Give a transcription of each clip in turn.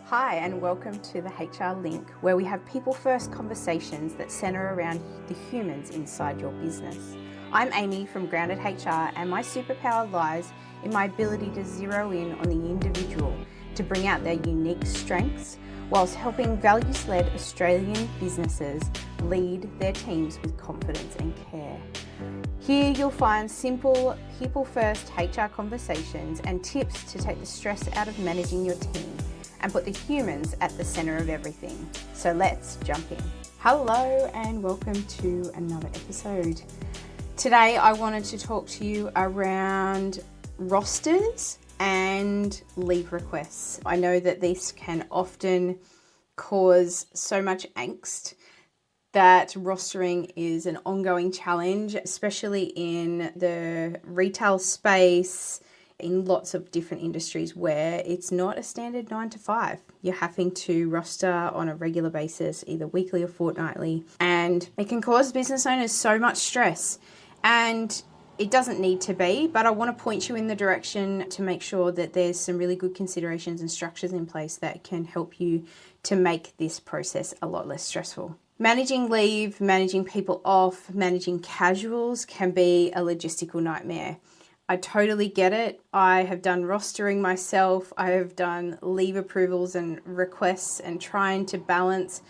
Hi, and welcome to the HR Link, where we have people-first conversations that centre around the humans inside your business. I'm Amy from Grounded HR, and my superpower lies in my ability to zero in on the individual to bring out their unique strengths, whilst helping values-led Australian businesses lead their teams with confidence and care. Here you'll find simple, people-first HR conversations and tips to take the stress out of managing your team and put the humans at the centre of everything. So let's jump in. Hello and welcome to another episode. Today I wanted to talk to you around rosters and leave requests. I know that this can often cause so much angst, that rostering is an ongoing challenge, especially in the retail space, in lots of different industries where it's not a standard 9 to 5. You're having to roster on a regular basis, either weekly or fortnightly, and it can cause business owners so much stress. And it doesn't need to be, but I want to point you in the direction to make sure that there's some really good considerations and structures in place that can help you to make this process a lot less stressful. Managing leave, managing people off, managing casuals can be a logistical nightmare. I totally get it. I have done rostering myself. I have done leave approvals and requests and trying to balance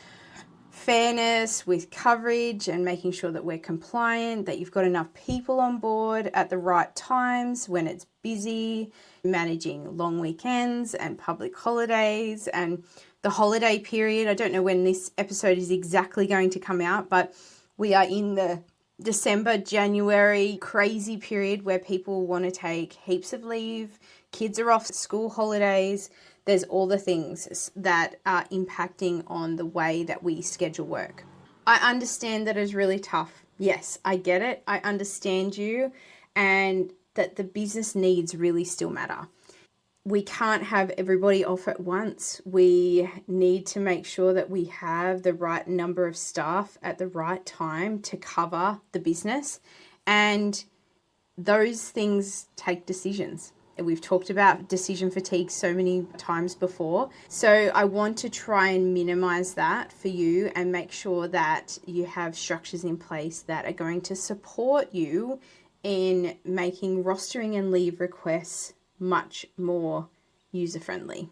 fairness with coverage and making sure that we're compliant, that you've got enough people on board at the right times when it's busy, managing long weekends and public holidays and the holiday period. I don't know when this episode is exactly going to come out, but we are in the December, January crazy period where people want to take heaps of leave. Kids are off school holidays. There's all the things that are impacting on the way that we schedule work. I understand that it's really tough. Yes, I get it. I understand you, and that the business needs really still matter. We can't have everybody off at once. We need to make sure that we have the right number of staff at the right time to cover the business. And those things take decisions. We've talked about decision fatigue so many times before. So I want to try and minimize that for you and make sure that you have structures in place that are going to support you in making rostering and leave requests much more user-friendly.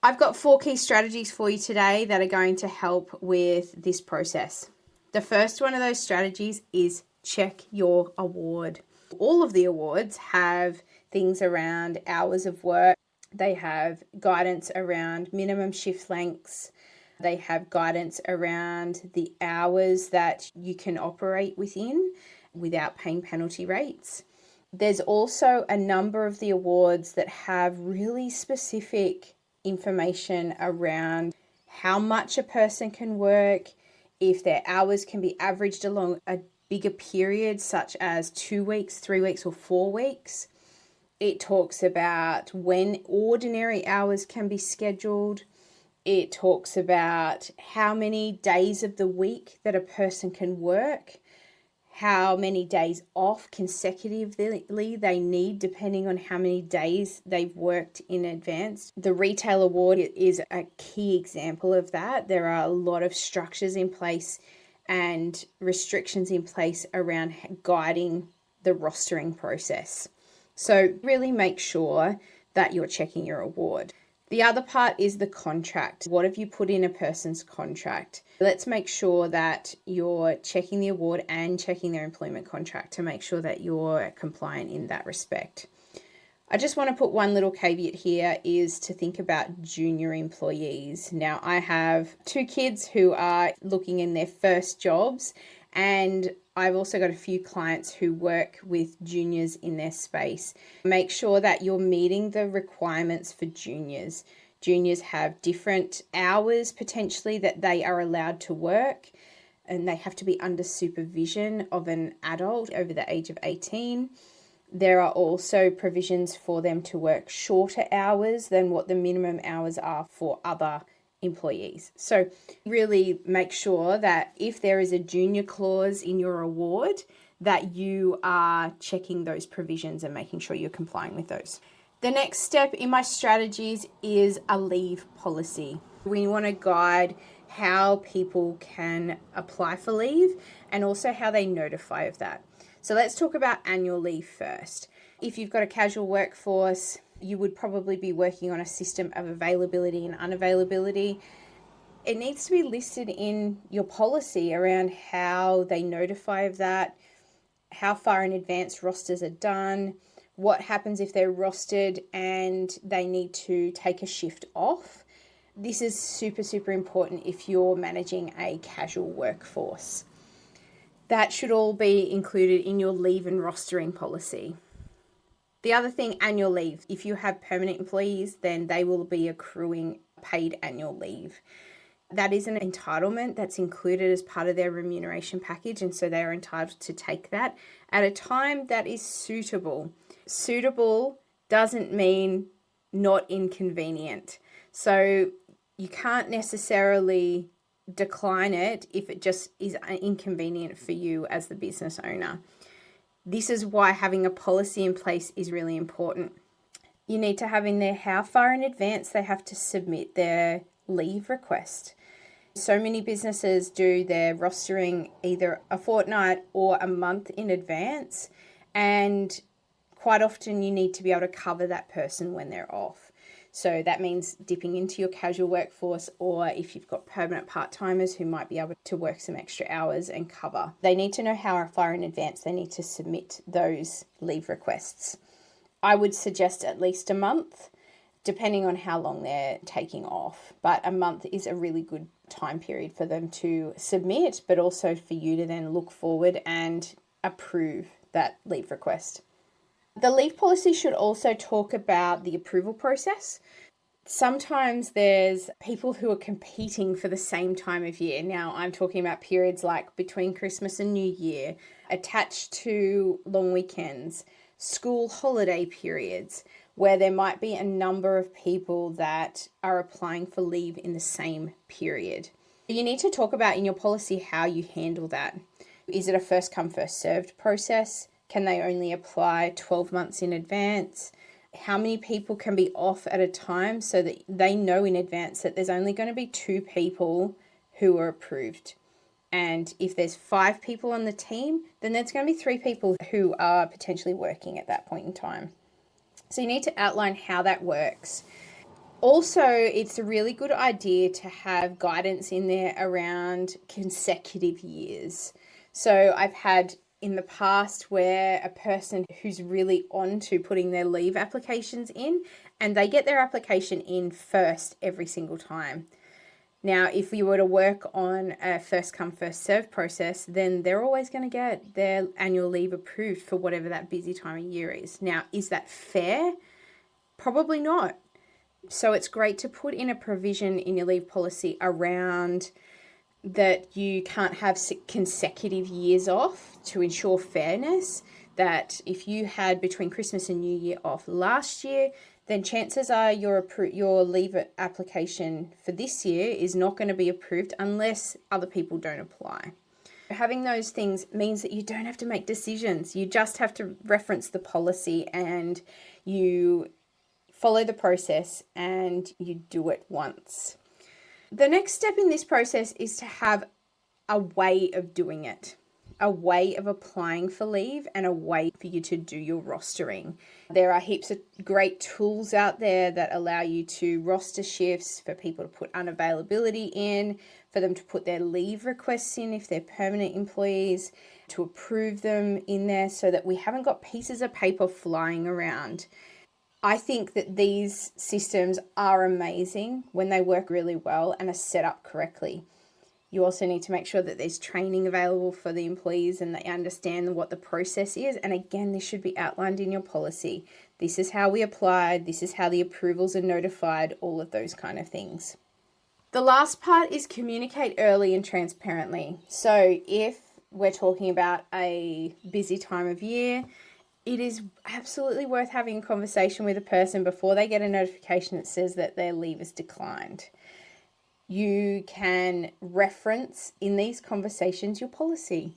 I've got 4 key strategies for you today that are going to help with this process. The first one of those strategies is check your award. All of the awards have things around hours of work. They have guidance around minimum shift lengths. They have guidance around the hours that you can operate within without paying penalty rates. There's also a number of the awards that have really specific information around how much a person can work, if their hours can be averaged along a bigger period, such as 2 weeks, 3 weeks, or 4 weeks. It talks about when ordinary hours can be scheduled. It talks about how many days of the week that a person can work, how many days off consecutively they need depending on how many days they've worked in advance. The retail award is a key example of that. There are a lot of structures in place and restrictions in place around guiding the rostering process. So really make sure that you're checking your award. The other part is the contract. What have you put in a person's contract? Let's make sure that you're checking the award and checking their employment contract to make sure that you're compliant in that respect. I just want to put one little caveat here is to think about junior employees. Now, I have 2 kids who are looking in their first jobs, and I've also got a few clients who work with juniors in their space. Make sure that you're meeting the requirements for juniors. Juniors have different hours potentially that they are allowed to work, and they have to be under supervision of an adult over the age of 18. There are also provisions for them to work shorter hours than what the minimum hours are for other employees. So really make sure that if there is a junior clause in your award, that you are checking those provisions and making sure you're complying with those. The next step in my strategies is a leave policy. We want to guide how people can apply for leave and also how they notify of that. So let's talk about annual leave first. If you've got a casual workforce, you would probably be working on a system of availability and unavailability. It needs to be listed in your policy around how they notify of that, how far in advance rosters are done, what happens if they're rostered and they need to take a shift off. This is super, super important if you're managing a casual workforce. That should all be included in your leave and rostering policy. The other thing, annual leave. If you have permanent employees, then they will be accruing paid annual leave. That is an entitlement that's included as part of their remuneration package, and so they are entitled to take that at a time that is suitable. Suitable doesn't mean not inconvenient. So you can't necessarily decline it if it just is inconvenient for you as the business owner. This is why having a policy in place is really important. You need to have in there how far in advance they have to submit their leave request. So many businesses do their rostering either a fortnight or a month in advance, and quite often you need to be able to cover that person when they're off. So that means dipping into your casual workforce, or if you've got permanent part-timers who might be able to work some extra hours and cover. They need to know how far in advance they need to submit those leave requests. I would suggest at least a month, depending on how long they're taking off. But a month is a really good time period for them to submit, but also for you to then look forward and approve that leave request. The leave policy should also talk about the approval process. Sometimes there's people who are competing for the same time of year. Now, I'm talking about periods like between Christmas and New Year, attached to long weekends, school holiday periods, where there might be a number of people that are applying for leave in the same period. You need to talk about in your policy how you handle that. Is it a first come, first served process? Can they only apply 12 months in advance? How many people can be off at a time so that they know in advance that there's only going to be 2 people who are approved? And if there's 5 people on the team, then there's going to be 3 people who are potentially working at that point in time. So you need to outline how that works. Also, it's a really good idea to have guidance in there around consecutive years. So I've had in the past where a person who's really on to putting their leave applications in, and they get their application in first every single time. Now, if you were to work on a first come, first serve process, then they're always going to get their annual leave approved for whatever that busy time of year is. Now, is that fair? Probably not. So it's great to put in a provision in your leave policy around that you can't have consecutive years off to ensure fairness, that if you had between Christmas and New Year off last year, then chances are your leave application for this year is not going to be approved unless other people don't apply. Having those things means that you don't have to make decisions. You just have to reference the policy and you follow the process and you do it once. The next step in this process is to have a way of doing it, a way of applying for leave and a way for you to do your rostering. There are heaps of great tools out there that allow you to roster shifts, for people to put unavailability in, for them to put their leave requests in if they're permanent employees, to approve them in there so that we haven't got pieces of paper flying around. I think that these systems are amazing when they work really well and are set up correctly. You also need to make sure that there's training available for the employees and they understand what the process is. And again, this should be outlined in your policy. This is how we apply, this is how the approvals are notified, all of those kind of things. The last part is communicate early and transparently. So if we're talking about a busy time of year, it is absolutely worth having a conversation with a person before they get a notification that says that their leave is declined. You can reference in these conversations your policy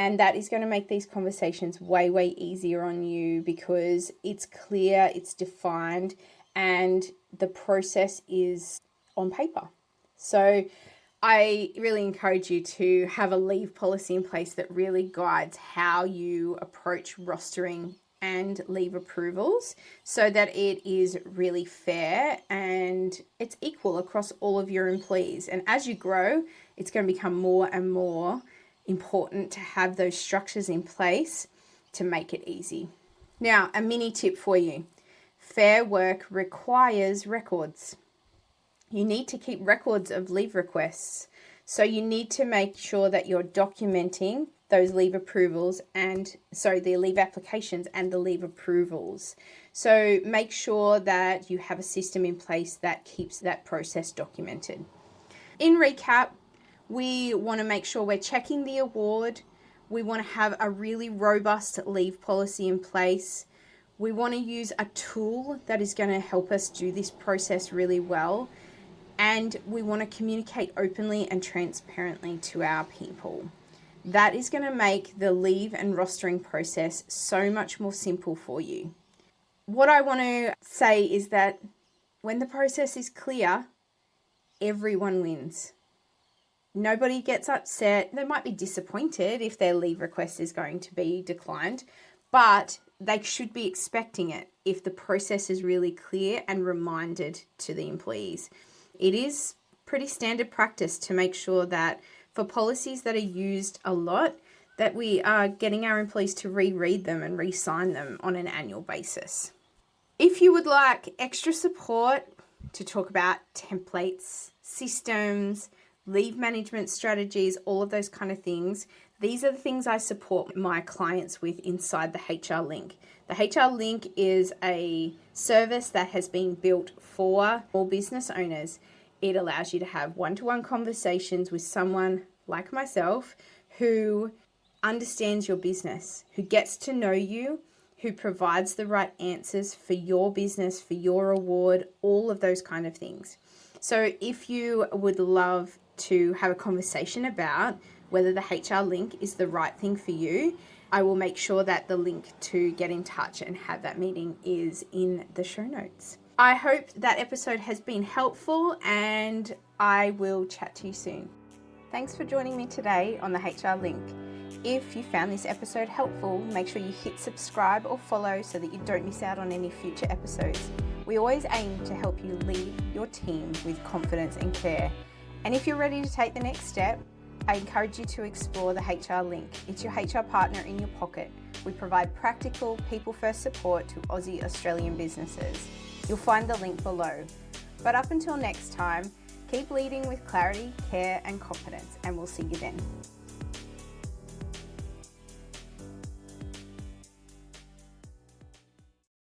And that is going to make these conversations way, way easier on you because it's clear, it's defined, and the process is on paper. So I really encourage you to have a leave policy in place that really guides how you approach rostering and leave approvals so that it is really fair and it's equal across all of your employees. And as you grow, it's going to become more and more important to have those structures in place to make it easy. Now, a mini tip for you. Fair work requires records. You need to keep records of leave requests. So you need to make sure that you're documenting those leave approvals the leave applications and the leave approvals. So make sure that you have a system in place that keeps that process documented. In recap, we want to make sure we're checking the award. We want to have a really robust leave policy in place. We want to use a tool that is going to help us do this process really well. And we want to communicate openly and transparently to our people. That is going to make the leave and rostering process so much more simple for you. What I want to say is that when the process is clear, everyone wins. Nobody gets upset. They might be disappointed if their leave request is going to be declined, but they should be expecting it if the process is really clear and reminded to the employees. It is pretty standard practice to make sure that for policies that are used a lot, that we are getting our employees to reread them and re-sign them on an annual basis. If you would like extra support to talk about templates, systems, leave management strategies, all of those kind of things, these are the things I support my clients with inside the HR Link. The HR Link is a service that has been built for all business owners. It allows you to have one-to-one conversations with someone like myself who understands your business, who gets to know you, who provides the right answers for your business, for your award, all of those kind of things. So if you would love to have a conversation about whether the HR Link is the right thing for you, I will make sure that the link to get in touch and have that meeting is in the show notes. I hope that episode has been helpful and I will chat to you soon. Thanks for joining me today on the HR Link. If you found this episode helpful, make sure you hit subscribe or follow so that you don't miss out on any future episodes. We always aim to help you lead your team with confidence and care. And if you're ready to take the next step, I encourage you to explore the HR Link. It's your HR partner in your pocket. We provide practical, people-first support to Aussie Australian businesses. You'll find the link below. But up until next time, keep leading with clarity, care, and confidence, and we'll see you then.